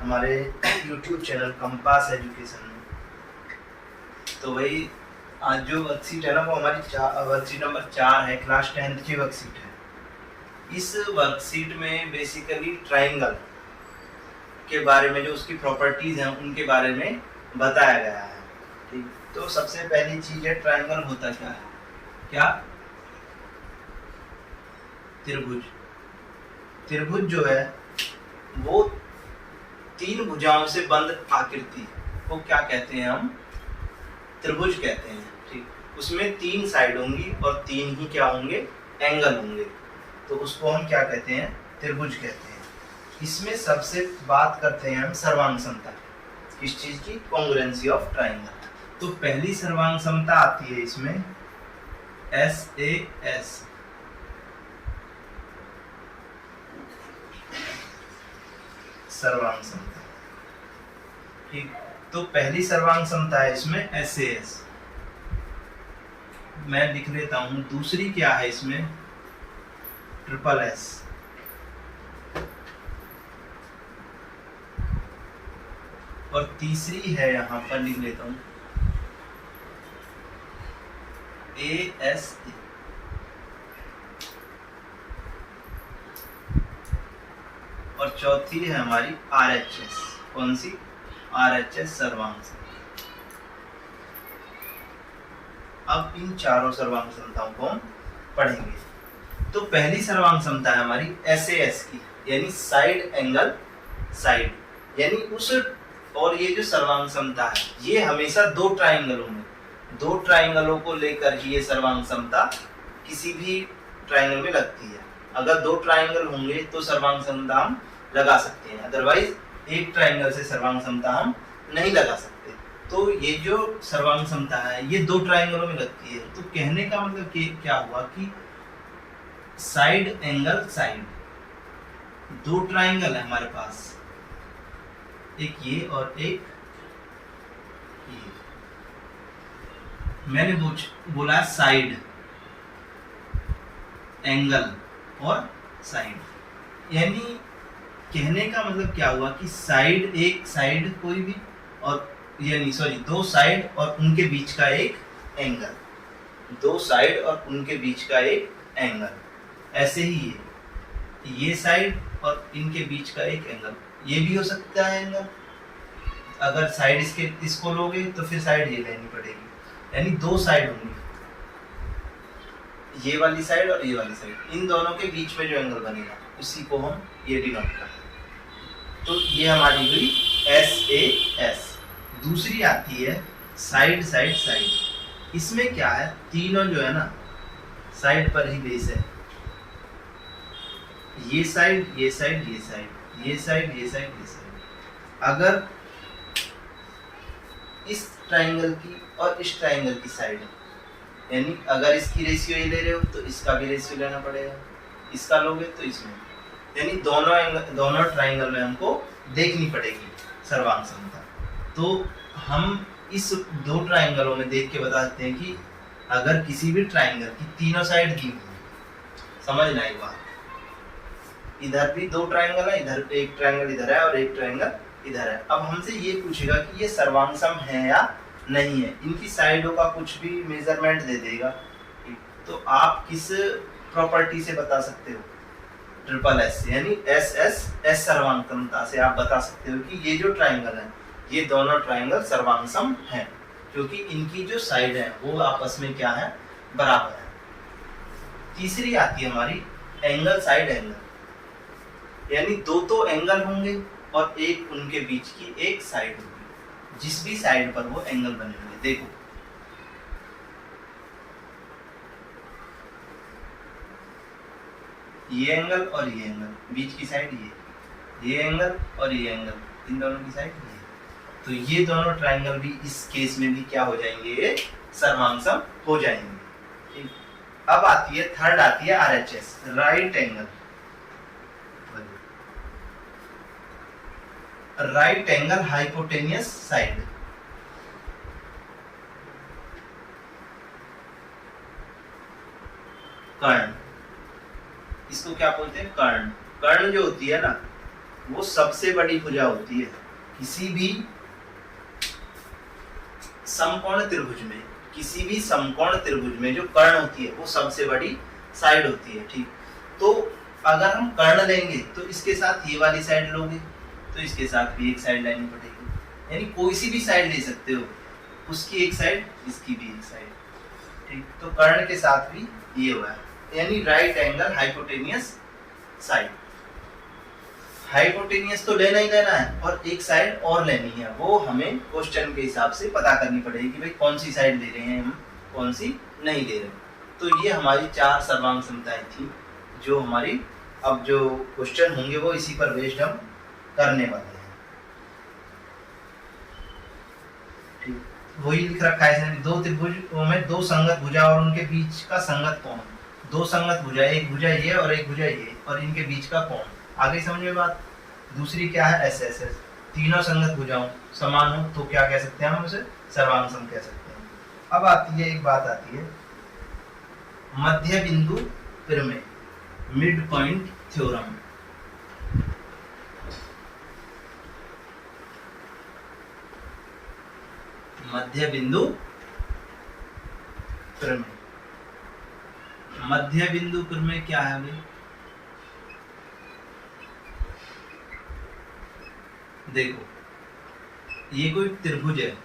हमारे YouTube channel compass education में। तो वही आज जो वर्कशीट है ना वो हमारी वर्कशीट नंबर 4 है, क्लास 10th की वर्कशीट है। इस वर्कशीट में बेसिकली ट्राइंगल के बारे में, जो उसकी प्रॉपर्टीज हैं उनके बारे में बताया गया है। ठीक, तो सबसे पहली चीज है ट्राइंगल होता क्या है? क्या? त्रिभुज। त्रिभुज जो है वो तीन भुजाओं से बंद आकृति को क्या कहते हैं? हम त्रिभुज कहते हैं। ठीक, उसमें तीन साइड होंगी और तीन ही क्या होंगे? एंगल होंगे, तो उसको हम क्या कहते हैं? त्रिभुज कहते हैं। इसमें सबसे बात करते हैं हम सर्वांग समता, किस चीज की? Congruency of triangle. तो पहली सर्वांग समता आती है इसमें SAS, सर्वांग समता। ठीक, तो पहली सर्वांग समता है इसमें SAS, मैं लिख लेता हूं। दूसरी क्या है इसमें? SSS। और तीसरी है, यहां पर लिख लेता हूं, ASA। और चौथी है हमारी RHS। कौन सी? RHS सर्वांग समता। अब इन चारों सर्वांग समताओं को हम पढ़ेंगे। तो पहली सर्वांग समता है हमारी SAS की, यानी साइड एंगल साइड, यानी उस, और ये जो सर्वांग समता है ये हमेशा दो ट्राइंगलों को लेकर ही ये सर्वांग समता किसी भी ट्राइंगल में लगती है। अगर दो ट्राइंगल होंगे तो सर्वांग समता हम लगा सकते हैं, अदरवाइज एक ट्राइंगल से सर्वांग समता हम नहीं लगा सकते। तो ये जो सर्वांग समता है ये दो ट्राइंगलों में लगती है। तो कहने का मतलब क्या हुआ कि साइड एंगल साइड, दो ट्राइंगल है हमारे पास, एक ये और एक ये। मैंने बोला साइड एंगल और साइड, यानी कहने का मतलब क्या हुआ कि साइड, एक साइड कोई भी, और यानी सॉरी दो साइड और उनके बीच का एक एंगल, दो साइड और उनके बीच का एक एंगल। ऐसे ही ये साइड और इनके बीच का एक एंगल, ये भी हो सकता है एंगल। अगर साइड इसको लोगे तो फिर साइड ये लेनी पड़ेगी, यानी दो साइड होंगी, ये वाली साइड और ये वाली साइड, इन दोनों के बीच में जो एंगल बनेगा उसी को हम ये डिनोट करते हैं। तो ये हमारी हुई SAS। दूसरी आती है साइड साइड साइड। इसमें क्या है, तीनों जो है ना साइड पर ही बेस है, ये साइड ये साइड ये साइड, ये साइड ये साइड ये साइड। अगर इस ट्राइंगल की और इस ट्राइंगल की साइड, यानी अगर इसकी रेशियो ये ले रहे हो तो इसका भी रेशियो लेना पड़ेगा, इसका लोगे तो इसमें, यानी दोनों ट्राइंगल में हमको देखनी पड़ेगी सर्वांग समता। तो हम इस दो ट्राइंगलों में देख के बता सकते हैं कि अगर किसी भी ट्राइंगल की तीनों साइड दी हुई, समझना एक बात, इधर भी दो ट्राइंगल है, इधर एक ट्राइंगल इधर है और एक ट्राइंगल इधर है। अब हमसे ये पूछेगा कि ये सर्वांग सम है या नहीं है, इनकी साइडों का कुछ भी मेजरमेंट दे देगा। तो आप किस प्रॉपर्टी से बता सकते हो? SSS यानी SS सर्वांग समता से आप बता सकते हो कि ये जो ट्राइंगल है ये दोनों ट्राइंगल सर्वांग सम हैं, क्योंकि इनकी जो साइड है वो आपस में क्या है? बराबर है। तीसरी आती है हमारी एंगल साइड एंगल, यानी दो तो एंगल होंगे और एक उनके बीच की एक साइड होगी, जिस भी साइड पर वो एंगल बने होंगे। देखो ये एंगल और ये एंगल, बीच की साइड ये एंगल और ये एंगल, इन दोनों की साइड ये। तो ये दोनों ट्राइंगल भी इस केस में भी क्या हो जाएंगे? सर्वांग सम हो जाएंगे। अब आती है थर्ड, आती है RHS, right angle. Right angle hypotenuse side, कर्ण, इसको क्या बोलते हैं? कर्ण। कर्ण जो होती है ना वो सबसे बड़ी भुजा होती है किसी भी समकोण त्रिभुज में। किसी भी समकोण त्रिभुज में जो कर्ण होती है वो सबसे बड़ी साइड होती है। ठीक, तो अगर हम कर्ण लेंगे तो इसके साथ ये वाली साइड लोगे तो इसके साथ भी एक साइड लेनी पड़ेगी, यानी कोई सी भी साइड ले सकते हो, उसकी एक साइड इसकी भी एक साइड। ठीक, तो कर्ण के साथ भी ये हुआ है, यानी right angle hypotenuse side. Hypotenuse तो लेना ही लेना है और एक साइड और लेनी है, वो हमें क्वेश्चन के हिसाब से पता करनी पड़ेगी कि भाई कौन सी साइड ले रहे हैं हम, कौन सी नहीं ले रहे। तो ये हमारी 4 सर्वांग समताएं थी जो हमारी अब जो क्वेश्चन होंगे वो इसी पर बेस्ड हम करने वाले हैं। ठीक, वही लिख रखा है इसमें, दो त्रिभुजों में दो संगत भुजा और उनके बीच का संगत कोण। दो संगत भुजा, एक भुजा ये और एक भुजा ये, और इनके बीच का कोण। आगे समझ में बात। दूसरी क्या है, एस एस एस। तीनों संगत भुजाओं समान हो तो क्या कह सकते हैं हम उसे, सर्वांग सम कह सकते हैं। अब आती है एक बात आती है मध्य बिंदु प्रमेय, मिड पॉइंट थ्योरम। मध्य बिंदु प्रमेय, मध्य बिंदु प्रमेय क्या है भाई? देखो, ये कोई त्रिभुज है,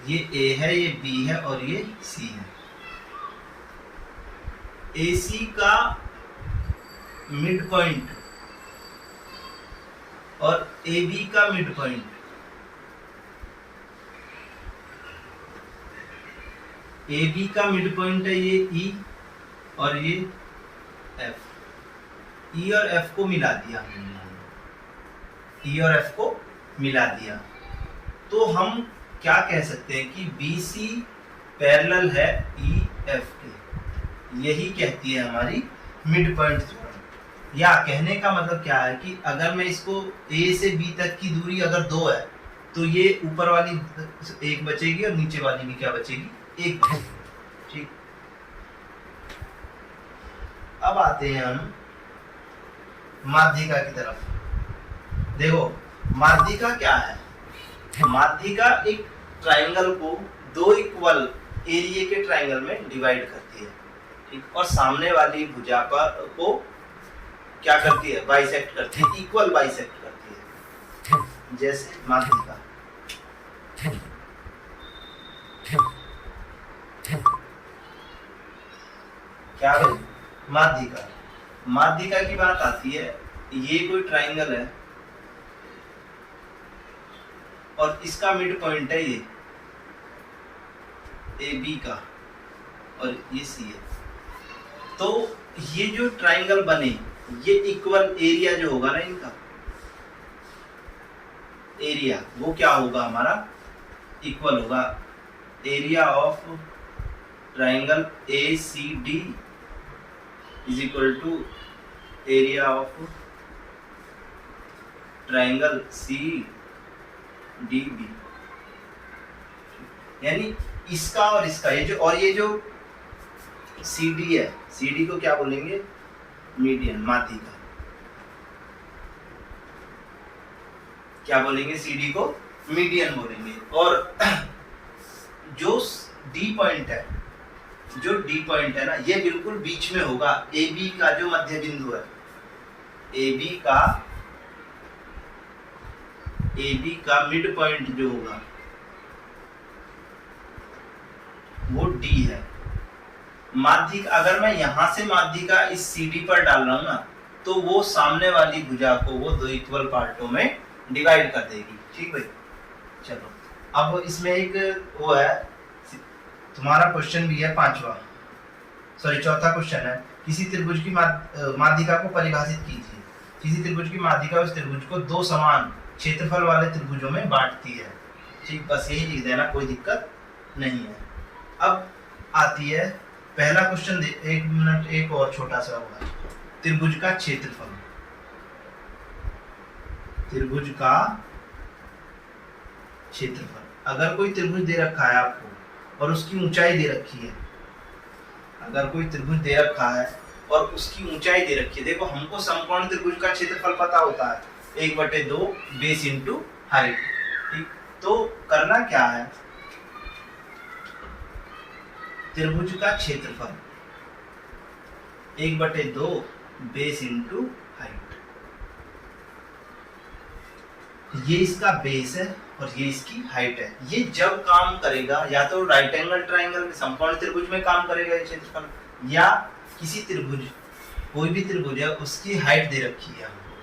ये ए है, ये बी है और ये सी है। AC का मिड पॉइंट और AB का मिड पॉइंट, AB का मिड पॉइंट है ये E और ये F। E और F को मिला दिया हमने, E और F को मिला दिया तो हम क्या कह सकते हैं कि BC पैरेलल है EF के। यही कहती है हमारी मिड पॉइंट थ्योरम। या कहने का मतलब क्या है कि अगर मैं इसको A से B तक की दूरी अगर 2 है तो ये ऊपर वाली एक बचेगी और नीचे वाली भी क्या बचेगी, एक बचेगी। ठीक, अब आते हैं हम माध्यिका की तरफ। देखो, माध्यिका क्या है? माध्यिका एक ट्राइंगल को दो इक्वल एरिया के ट्राइंगल में डिवाइड करती है। ठीक, और सामने वाली भुजा पर को क्या करती है, बाइसेक्ट करती है, इक्वल बाइसेक्ट करती है। जैसे माध्यिका, क्या है माध्यिका? माध्यिका की बात आती है, ये कोई ट्राइंगल है और इसका मिड पॉइंट है ये AB का और ये C है। तो ये जो ट्राइंगल बने, ये इक्वल एरिया जो होगा ना इनका, एरिया वो क्या होगा हमारा, इक्वल होगा। Area of triangle ACD is equal to area of triangle CDB। यानी इसका और इसका, ये जो CD है, CD को क्या बोलेंगे, मीडियन, माध्यिका। क्या बोलेंगे, CD को मीडियन बोलेंगे। और जो D पॉइंट है, जो D पॉइंट है ना, ये बिल्कुल बीच में होगा। AB का जो मध्य बिंदु है, AB का मिड पॉइंट जो होगा वो D है। माध्यिका, अगर मैं यहां से माध्यिका इस CD पर डाल रहा हूं ना, तो वो सामने वाली भुजा को वो दो इक्वल पार्टों में डिवाइड कर देगी। ठीक भाई, चलो अब इसमें एक वो है, तुम्हारा क्वेश्चन भी है चौथा क्वेश्चन है, किसी त्रिभुज की माध्यिका को परिभाषित कीजिए। किसी त्रिभुज की माध्यिका उस त्रिभुज को दो समान क्षेत्रफल वाले त्रिभुजों में बांटती है। ठीक, बस यही लिख देना, कोई दिक्कत नहीं है। अब आती है पहला क्वेश्चन, एक मिनट, एक और छोटा सा होगा, त्रिभुज का क्षेत्रफल। त्रिभुज का क्षेत्रफल, अगर कोई त्रिभुज दे रखा है आपको और उसकी ऊंचाई दे रखी है, अगर कोई त्रिभुज दे रखा है और उसकी ऊंचाई दे रखी है। देखो हमको समकोण त्रिभुज का क्षेत्रफल पता होता है 1/2 बेस इंटू हाइट। ठीक, तो करना क्या है, त्रिभुज का क्षेत्रफल 1/2 बेस इंटू हाइट, ये इसका बेस है और ये इसकी हाइट है। ये जब काम करेगा या तो राइट एंगल ट्राइंगल में समकोण त्रिभुज में काम करेगा ये क्षेत्रफल, या किसी त्रिभुज, कोई भी त्रिभुज है उसकी हाइट दे रखी है हमको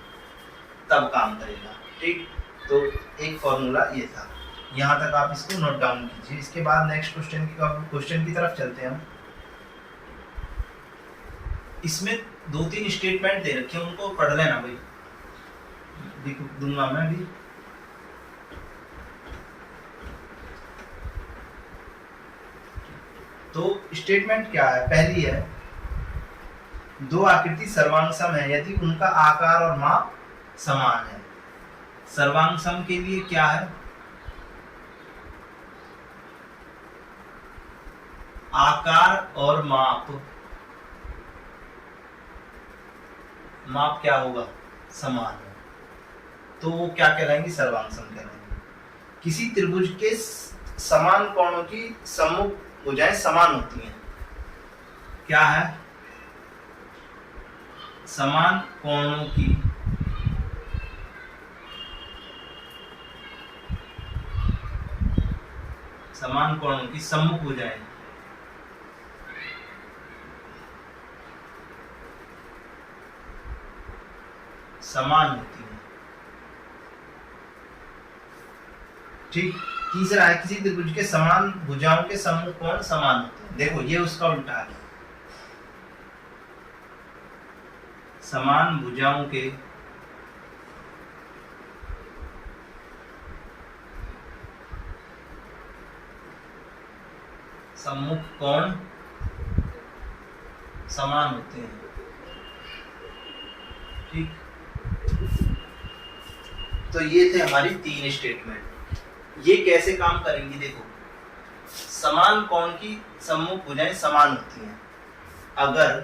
तब काम करेगा। ठीक, तो एक फॉर्मूला ये था, यहाँ तक आप इसको नोट डाउन कीजिए। इसके बाद नेक्स्ट क्वेश्चन की तरफ चलते हैं हम। इसमें 2-3 स्टेटमेंट दे रखे हैं, उनको पढ़ लेना भाई, दूंगा मैं भी। तो स्टेटमेंट क्या है, पहली है दो आकृति सर्वांग सम है यदि उनका आकार और माप समान है। सर्वांग सम के लिए क्या है, आकार और माप क्या होगा, समान है, तो वो क्या कहलाएंगे, सर्वांग सम कहलाएंगे। किसी त्रिभुज के समान कोणों की सम्मुख भुजाएं समान होती हैं, क्या है, समान कोणों की सम्मुख भुजाएं समान होती है। ठीक, तीसरा है किसी त्रिभुज के समान भुजाओं के सम्मुख कोण समान होते हैं। देखो ये उसका उल्टा है, समान भुजाओं के सम्मुख कोण समान होते हैं। ठीक, तो ये थे हमारी 3 स्टेटमेंट। ये कैसे काम करेंगी, देखो समान कोण की सम्मुख भुजाएं समान होती हैं। अगर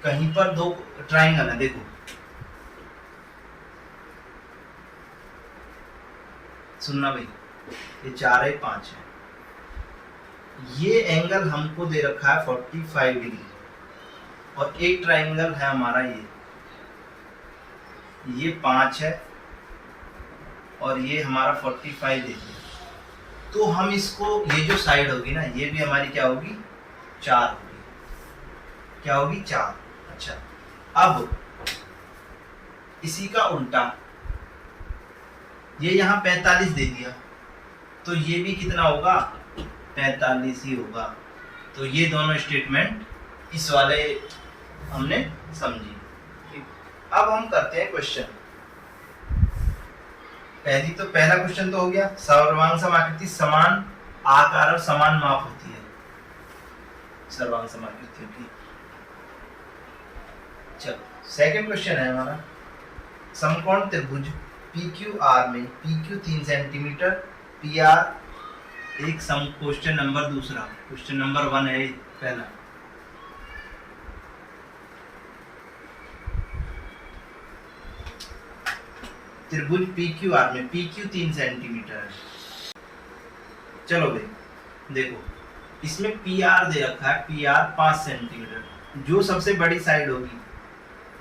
कहीं पर दो ट्राइंगल है, देखो सुनना भाई, ये 4 है 5 है, ये एंगल हमको दे रखा है 45 डिग्री और एक ट्राइंगल है हमारा ये 5 है और ये हमारा 45 दे दिया। तो हम इसको, ये जो साइड होगी ना, ये भी हमारी क्या होगी, 4 होगी, क्या होगी, 4। अच्छा, अब इसी का उल्टा, ये यहाँ 45 दे दिया, तो ये भी कितना होगा, 45 ही होगा। तो ये दोनों स्टेटमेंट इस वाले हमने समझी। अब हम करते हैं क्वेश्चन। पहला क्वेश्चन तो हो गया, सर्वांग सम आकृति समान आकार और समान माप होती है, सर्वांग सम आकृतियों की। चलो सेकंड क्वेश्चन है हमारा, समकोण त्रिभुज PQR में PQ 3 सेंटीमीटर, PR एक सम, क्वेश्चन नंबर दूसरा, क्वेश्चन नंबर 1 है पहला। त्रिभुज PQR में PQ 3 सेंटीमीटर है। चलो भाई देखो, इसमें PR दे रखा है, PR 5 सेंटीमीटर। जो सबसे बड़ी साइड होगी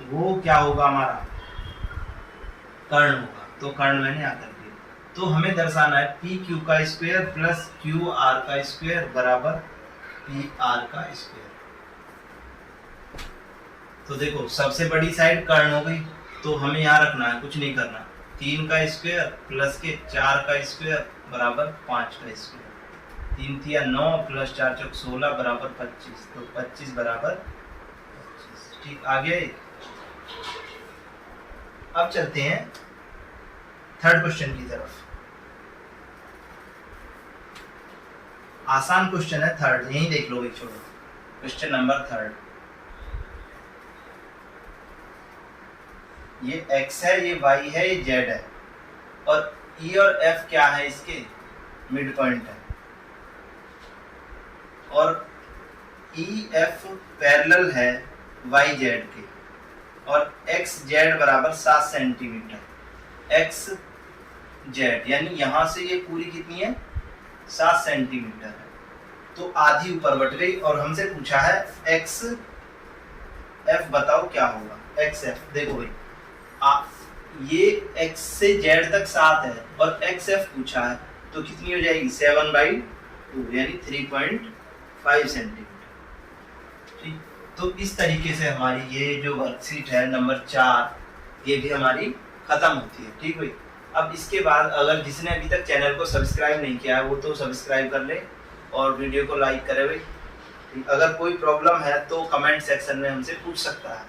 वो क्या होगा, हमारा कर्ण होगा। तो कर्ण मैंने यहाँ कर दिया। तो हमें दर्शाना है PQ का स्क्वायर प्लस QR का स्क्वायर बराबर PR का स्क्वायर। तो देखो सबसे बड़ी साइड कर्ण हो गई, तो हमें यहाँ रखना है, कुछ नहीं करना, 3 का स्क्वायर प्लस के 4 का स्क्वायर बराबर 5 का स्क्वायर। 3 तिया 9 प्लस 4 चौक 16 बराबर 25, तो 25 बराबर 25। ठीक, आगे अब चलते हैं थर्ड क्वेश्चन की तरफ। आसान क्वेश्चन है थर्ड, यही देख लो भाई, छोड़ो। क्वेश्चन नंबर 3, ये x है, ये y है, ये z है, और E और F क्या है, इसके मिड पॉइंट है। और ई एफ पैरेलल है वाई जेड के और एक्स जेड बराबर 7 सेंटीमीटर, एक्स जेड यानी यहाँ से ये पूरी कितनी है 7 सेंटीमीटर है, तो आधी ऊपर बढ़ गई और हमसे पूछा है एक्स एफ बताओ क्या होगा। एक्स एफ देखो भाई ये एक्स से जेड तक 7 है और एक्स एफ पूछा है तो कितनी हो जाएगी 7/2 यानी 3.5 सेंटीमीटर। ठीक, तो इस तरीके से हमारी ये जो वर्कशीट है नंबर 4 ये भी हमारी खत्म होती है। ठीक भाई, अब इसके बाद अगर जिसने अभी तक चैनल को सब्सक्राइब नहीं किया है वो तो सब्सक्राइब कर ले और वीडियो को लाइक करे भाई। अगर कोई प्रॉब्लम है तो कमेंट सेक्शन में हमसे पूछ सकता है।